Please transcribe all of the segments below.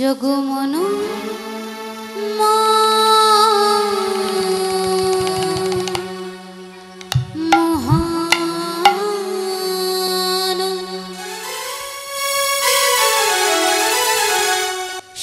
জগমন মহান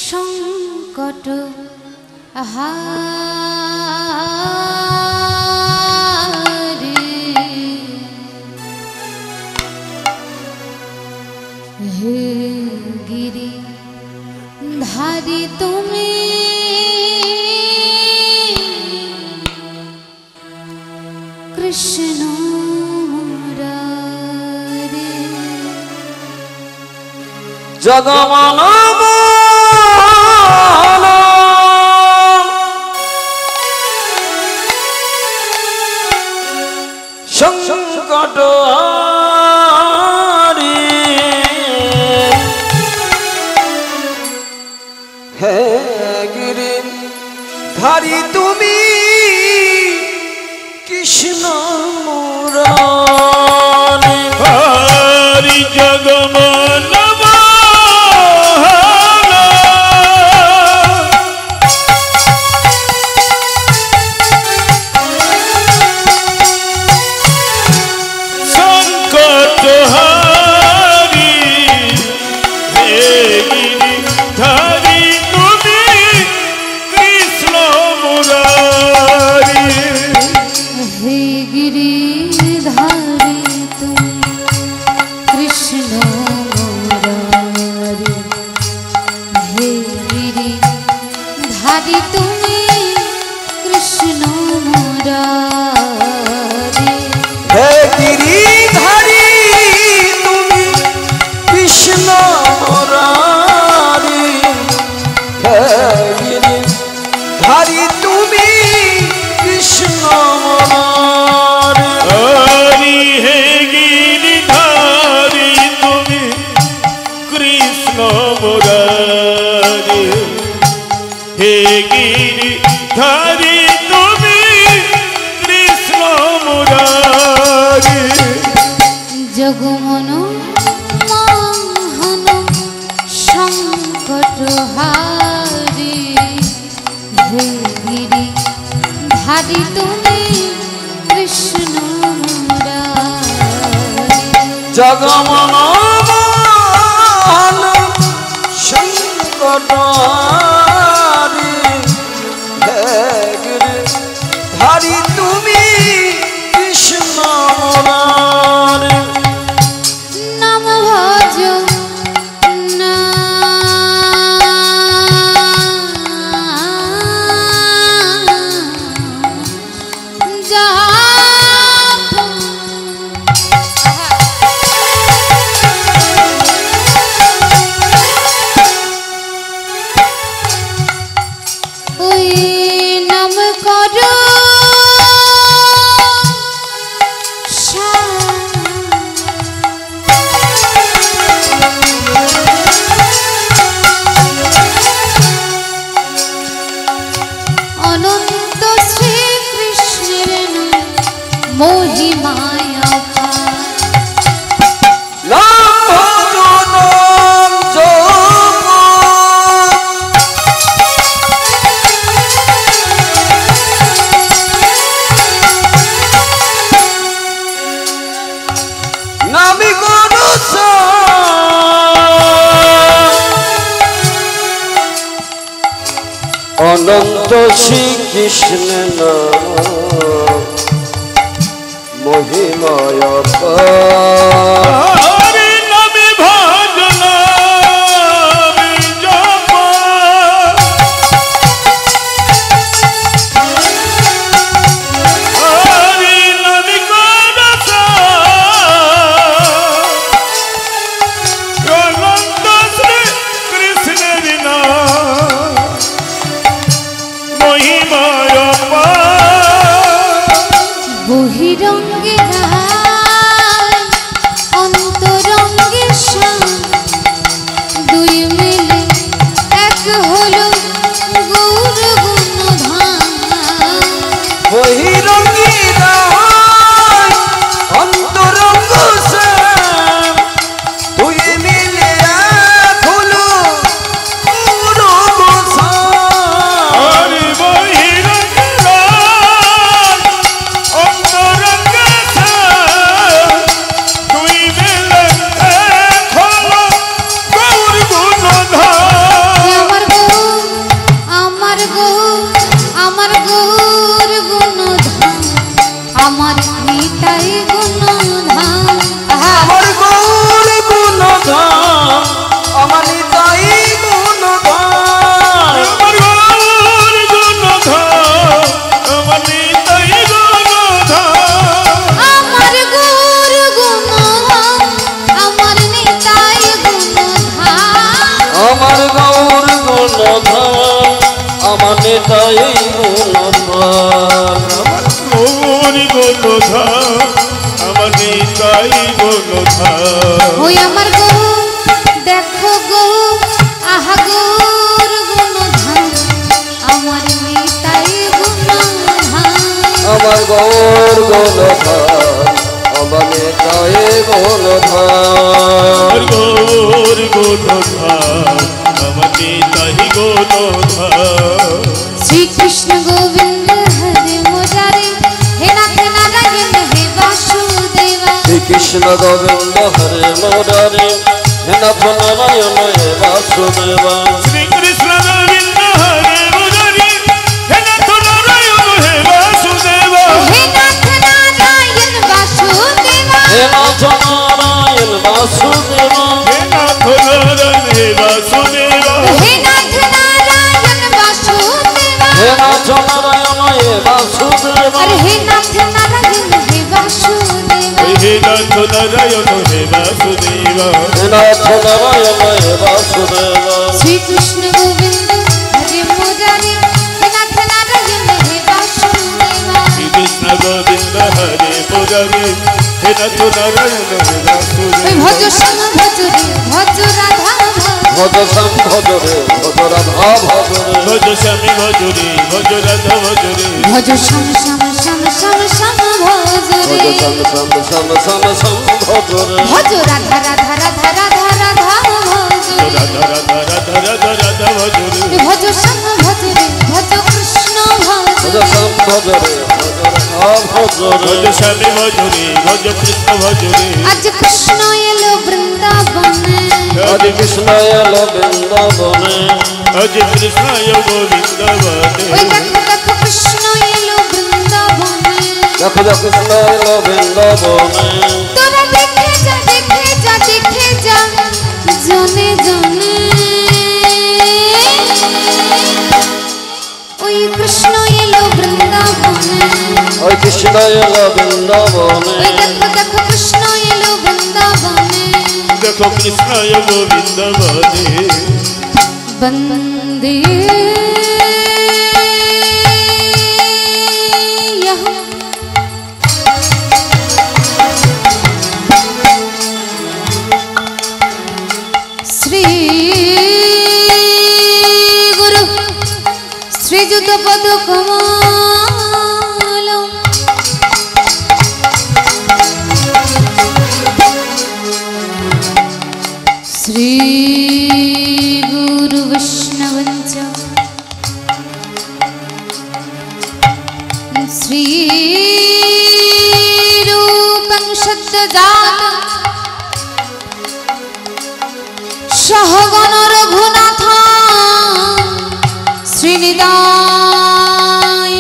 সংকট হারে হে গিরি ধারি তুমি কৃষ্ণ মুরারে জগমন সংকট হারি হে গিরি ধারি তুমি কৃষ্ণ মুরারি হরি জগমন জগমন মহান সংকট হারি হে গিরি ধারি তুমি কৃষ্ণ মুরারি জগমন মহান সংকট হারি হে গিরি ধারি তুমি কৃষ্ণ মুরারি নাম ভজ না ওই নাম করো অনন্ত শ্রীকৃষ্ণের মহিমায় অনন্ত শ্রীকৃষ্ণ মহিময় বহিরঙ্গে রায় অন্তরঙ্গে শ্যাম দুই মিলে এক হলো গৌর গুণধাম বহিরঙ্গে রায় অন্তরঙ্গ শ্যাম দুই মিলে এক হলো গৌর আমার নিতাই গুণধাম আমার গৌর গুণধাম আমার নিতাই গুণধাম আমার গৌর গুণধাম আমার নিতাই গুণধাম আমার গৌর গুণধাম আমার নিতাই গুণধাম আমার গৌর গুণধাম আমার নিতাই গুণধাম আমার গৌর গুণধাম আমার নিতাই গুণধাম ওই আমার গৌর দেখো গৌর আহা গৌর গুণধাম আমার নিতাই গুণধাম আমার গৌর গুণধাম আমার নিতাই গুণধাম আমার গৌর গুণধাম আমার নিতাই গুণধাম শ্রীকৃষ্ণ গোবিন্দ হরে মুরারি হে নাথ নারায়ণ হে বাসুদেবা শ্রীকৃষ্ণ গোবিন্দ হরে মুরারি হে নাথ নারায়ণ হে বাসুদেবা শ্রীকৃষ্ণ গোবিন্দ হরে মুরারি হে নাথ নারায়ণ হে বাসুদেবা হে নাথ নারায়ণ বাসুদেবা হে নাথ নারায়ণ বাসুদেবা হে নাথ নারায়ণ হে বাসুদেবা হে নাথ নারায়ণ বাসুদেবা হে নাথ নারায়ণ হে বাসুদেবা আরে হে নাথ নারায়ণ হে বাসুদেবা হে নাথ নারায়ণ হে বাসুদেবা হে নাথ নারায়ণ হে বাসুদেবা শ্রীকৃষ্ণ গোবিন্দ হরে মুরারি হে নাথ নারায়ণ হে বাসুদেবা শ্রীকৃষ্ণ গোবিন্দ হরে মুরারি হে নাথ নারায়ণ হে ওই বাসুদেবা ভজ শ্যাম ভজ রে ভজ রাধা ভজ শ্যাম ভজ রে ভজ রাধা ভজ রে ভজ স্বামী ভজ রে ভজ রাধা ভজ রে ভজ শ্যাম শ্যাম শ্যাম শ্যাম শ্যাম ভজ ভজ রে শ্যাম শ্যাম শ্যাম শ্যাম শ্যাম ভজ রে ভজ রাধা রাধা রাধা রাধা রাধা ভজ রে রাধা রাধা রাধা রাধা রাধা ভজ রে ভজ শ্যাম ভজ রে ভজ কৃষ্ণ ভজ ভজ শ্যাম ভজ রে ভজ রাধা ভজ রে ভজ স্বামী ভজ রে ভজ কৃষ্ণ ভজ রে আজ কৃষ্ণ এলো বৃন্দাবনে আদি কৃষ্ণ এলো বৃন্দাবনে আজ কৃষ্ণ গোবিন্দ বনে ওই দেখো দেখো কৃষ্ণ এলো বৃন্দাবনে দেখো দেখো কৃষ্ণ এলো বৃন্দাবনে তোরা দেখে যা দেখে যা দেখে যা জনে জনে ওই কৃষ্ণ এলো বৃন্দাবনে ওই কৃষ্ণ এলো বৃন্দাবনে ওই দেখো দেখো কৃষ্ণ এলো বৃন্দাবনে দেখো কৃষ্ণ গোবিন্দ বনে বন্দে শ্রী গুরু শ্রীযুত পদ কমল শ্রী গুরু বৈষ্ণবঞ্চ শ্রী রূপং সদ্যজাতং সহগণ রঘুনাথ শ্রীনিদায়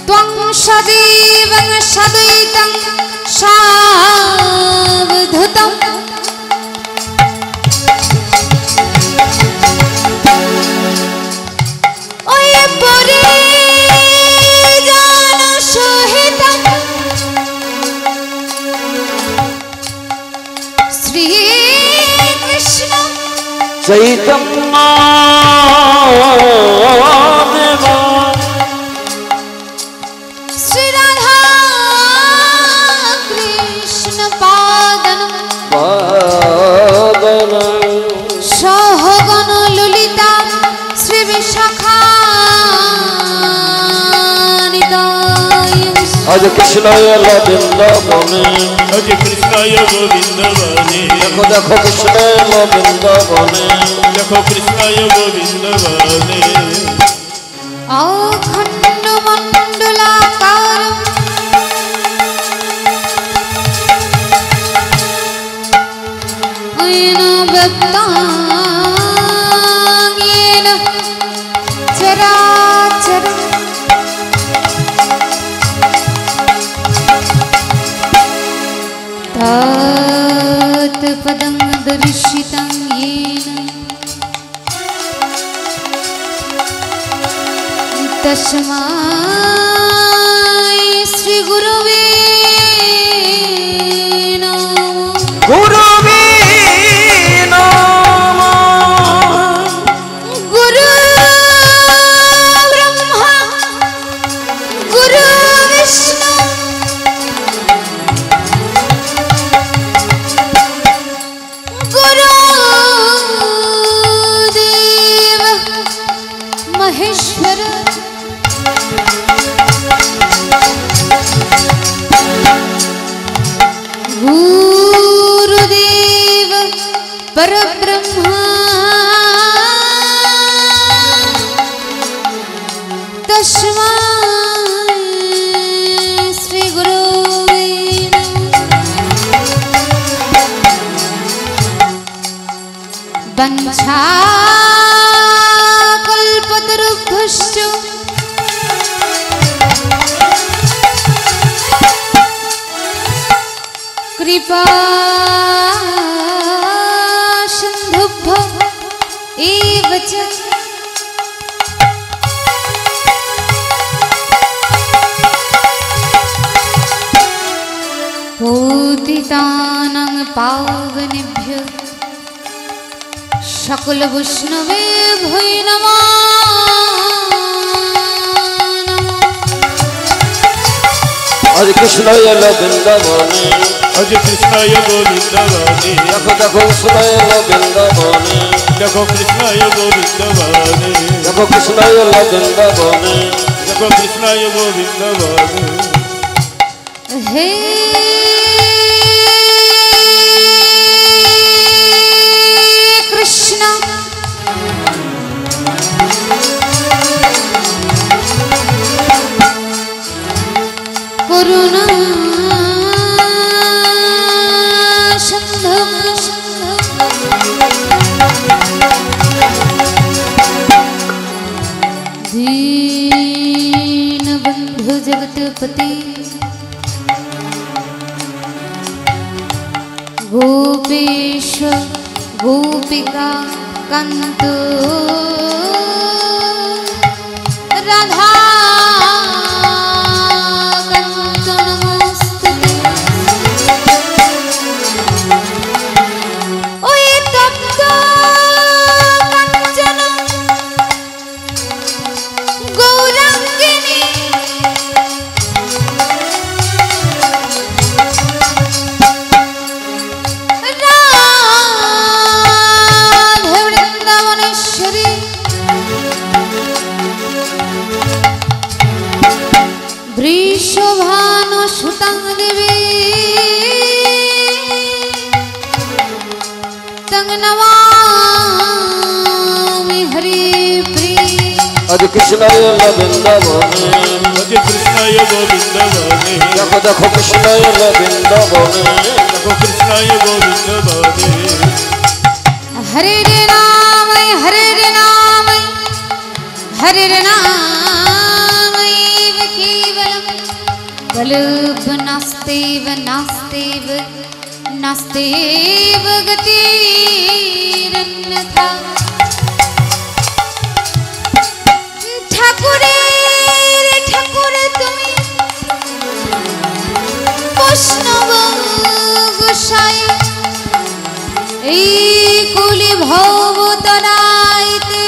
ত্বং সদেবং সদৈতং সাবধূতং ওই পরে জন সহিতং শ্রীকৃষ্ণ চৈতন্য দেব শ্রীরাধা কৃষ্ণ পাদন পাদন সহগণ ললিতা শ্রী বিশাখা আজ কৃষ্ণ এলো বৃন্দাবনে আজ কৃষ্ণ গোবিন্দ বনে দেখো দেখো কৃষ্ণ এলো বৃন্দাবনে দেখো কৃষ্ণ গোবিন্দ বনে অখণ্ড মণ্ডলাকার ব্যক্তাঙ্গেন চরাচর अन्तरिक्षितं येन तस्मै श्रीगुरवे नमः। गुरुवे नमः। गुरु ब्रह्मा गुरु विष्णु गुरु देव महेश्वर गुरुदेव परब्रह्मा तस्मै श्री गुरुवे नमः। वंशाकल्पतरुभ्यश्च कृपा सिन्धुभ्यो एव च पतितानां पावनेभ्यो सकलवैष्णवेभ्यो नमो नमः। हरे कृष्णाय वृंदावने हरे कृष्णाय गोविंदवाणी देखो देखो कृष्णाय वृंदावने देखो कृष्णाय गोविंदवाणी देखो कृष्णाय वृंदावने देखो कृष्णाय गोविंदवाणी हे कृष्ण करुणा दीनबन्धु जगत्पति गोपेश गोपिका कान्त राधा कान्त नमोस्तुते। ओ ये तप्त काञ्चन गौराङ्गिनी राधे वृन्दावनेश्वरी वृषभानुसुतां देवी तं नमामि हरिप्रिये। हरे कृष्णाय वृंदावने हरे कृष्णाय गोविंदवाणी देखो देखो कृष्णाय वृंदावने देखो कृष्णाय गोविंदवाणी हरे रे नाम हरे रे नाम हरे रे नाम केवलम कल्प नास्तेव नास्तेव नास्तेव गतिरन्यथा। ठाकुरे रे ठाकुरे তুমি বৈষ্ণব গোসাই এই কুলি ভব তরাইতে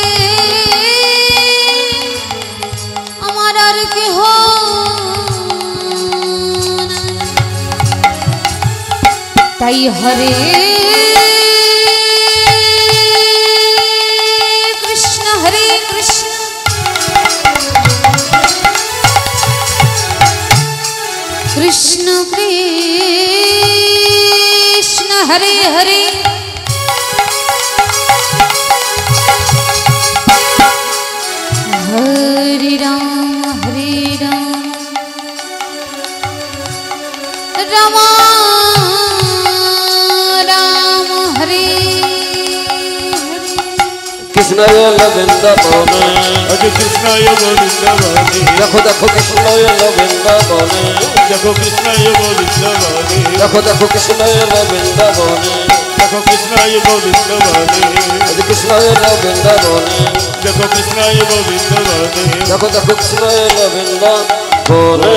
আমার আর কেহ নাই। তাই হরে কৃষ্ণ कृष्ण कृष्ण हरे हरे हरे राम राम राम हरे हरे। কৃষ্ণ এলো বৃন্দাবনে আজ কৃষ্ণায় গোবিন্দবাণী দেখো দেখো কৃষ্ণ এলো বৃন্দাবনে দেখো কৃষ্ণায় গোবিন্দবাণী দেখো দেখো কৃষ্ণ এলো বৃন্দাবনে দেখো কৃষ্ণায় গোবিন্দবাণী আজ কৃষ্ণ এলো বৃন্দাবনে দেখো কৃষ্ণায় গোবিন্দবাণী দেখো দেখো কৃষ্ণ এলো বৃন্দাবনে